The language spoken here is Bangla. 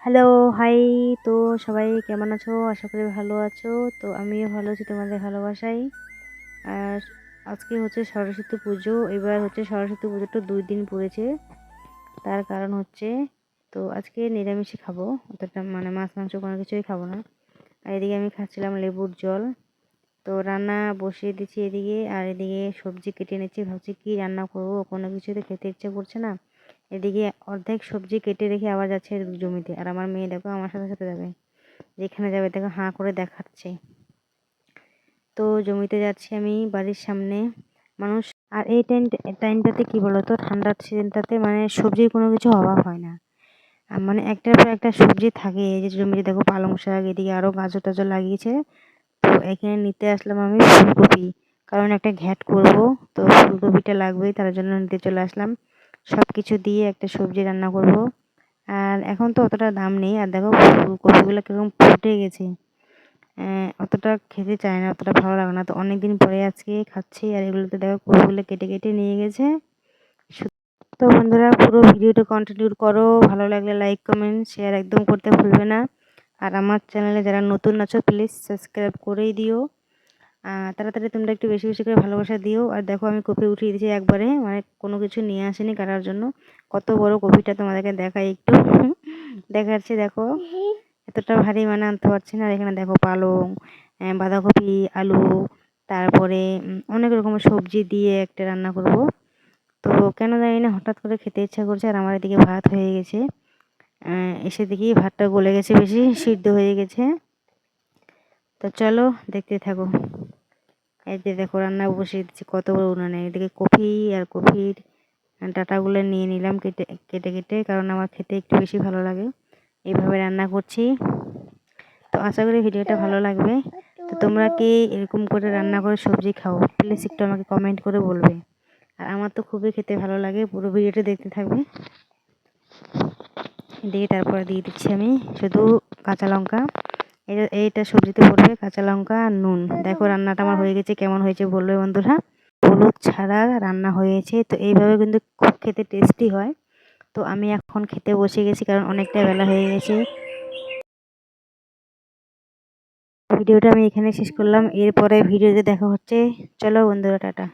Hello, high. তো সবাই কেমন আছো? আশা করি ভালো আছো। তো আমিও ভালো আছি তোমাদের ভালোবাসায়। আর আজকে হচ্ছে সরস্বতী পুজো। এবার হচ্ছে সরস্বতী পুজোটা 2 দিন পড়েছে। তার কারণ হচ্ছে, তো আজকে নিরামিষই খাবো। অতটা মানে মাছ মাংস কোনো কিছুই খাবো না। আর এদিকে আমি খাচ্ছিলাম লেবুর জল। তো রান্না বসিয়ে দিচ্ছি এদিকে, আর এদিকে সবজি কেটে নিচ্ছি। ভাবছি কি রান্না করবো, কোনো কিছুই তো খেতে ইচ্ছে করছে না। এদিকে অর্ধেক সবজি কেটে রেখে আবার যাচ্ছে জমিতে, আর আমার মেয়ে দেখো আমার সাথে সাথে যাবে, যেখানে যাবে দেখো হাঁ করে দেখাচ্ছে। তো জমিতে যাচ্ছি আমি, বাড়ির সামনে মানুষ। আর এই টাইমটাতে কি বলতো, ঠান্ডার সিজনটাতে মানে সবজির কোনো কিছু অভাব হয় না। আর মানে একটার পর একটা সবজি থাকে। এই যে জমিতে দেখো পালং শাক, এদিকে আরও গাজর টাজর লাগিয়েছে। তো এখানে নিতে আসলাম আমি ফুলকপি, কারণ একটা ঘ্যাট করব। তো ফুলকপিটা লাগবেই, তার জন্য নিতে চলে আসলাম। সব কিছু দিয়ে একটা সবজি রান্না করব। আর এখন তো অতটা দাম নেই। আর দেখো ফুলকপিগুলো কিরকম ফুটে গেছে। অতটা খেতে চায় না, অতটা ভালো লাগে না। তো অনেক দিন পরে আজকে খাচ্ছি। আর এগুলোতে দেখো কপিগুলো কেটে কেটে নিয়ে গেছে। তো বন্ধুরা, পুরো ভিডিওটা কন্টিনিউ করো। ভালো লাগলে লাইক কমেন্ট শেয়ার একদম করতে ভুলবে না। আর আমার চ্যানেলে যারা নতুন আছো প্লিজ সাবস্ক্রাইব করেই দিও। তাড়াতাড়ি তোমরা একটু বেশি বেশি করে ভালোবাসা দিও। আর দেখো আমি কপি উঠিয়ে দিয়েছি একবারে, মানে কোনো কিছু নিয়ে আসিনি কাটার জন্য। কত বড় কপিটা তোমাদেরকে দেখাই একটু। দেখাচ্ছি দেখো, এতটা ভারী মানে আনতে পারছি না। আর এখানে দেখো পালং, বাঁধাকপি, আলু, তারপরে অনেক রকমের সবজি দিয়ে একটা রান্না করব। তো কেন জানি না হঠাৎ করে খেতে ইচ্ছা করছে। আর আমার এদিকে ভাত হয়ে গেছে। এসে দেখি ভাতটা গলে গেছে, বেশি সিদ্ধ হয়ে গেছে। তো চলো দেখতে থাকো। এই যে দেখো রান্না বসিয়ে দিচ্ছি কত বড় উনানে। এদিকে কফি আর কফির ডাঁটাগুলো নিয়ে নিলাম কেটে কেটে কেটে, কারণ আমার খেতে একটু বেশি ভালো লাগে। এইভাবে রান্না করছি। তো আশা করি ভিডিওটা ভালো লাগবে। তো তোমরা কি এরকম করে রান্না করে সবজি খাও? প্লিজ একটু আমাকে কমেন্ট করে বলবে। আর আমার তো খুবই খেতে ভালো লাগে। পুরো ভিডিওটা দেখতে থাকবে। দিয়ে তারপরে দিয়ে দিচ্ছি আমি শুধু কাঁচা লঙ্কা। এইটা সবজিতে পড়বে কাঁচা লঙ্কা আর নুন। দেখো রান্নাটা আমার হয়ে গেছে, কেমন হয়েছে বলবে বন্ধুরা। হলুদ ছাড়া রান্না হয়েছে। তো এইভাবে কিন্তু খুব খেতে টেস্টি হয়। তো আমি এখন খেতে বসে গেছি, কারণ অনেকটা বেলা হয়ে গেছে। ভিডিওটা আমি এখানে শেষ করলাম। এরপরে ভিডিওতে দেখা হচ্ছে। চলো বন্ধুরা, টাটা।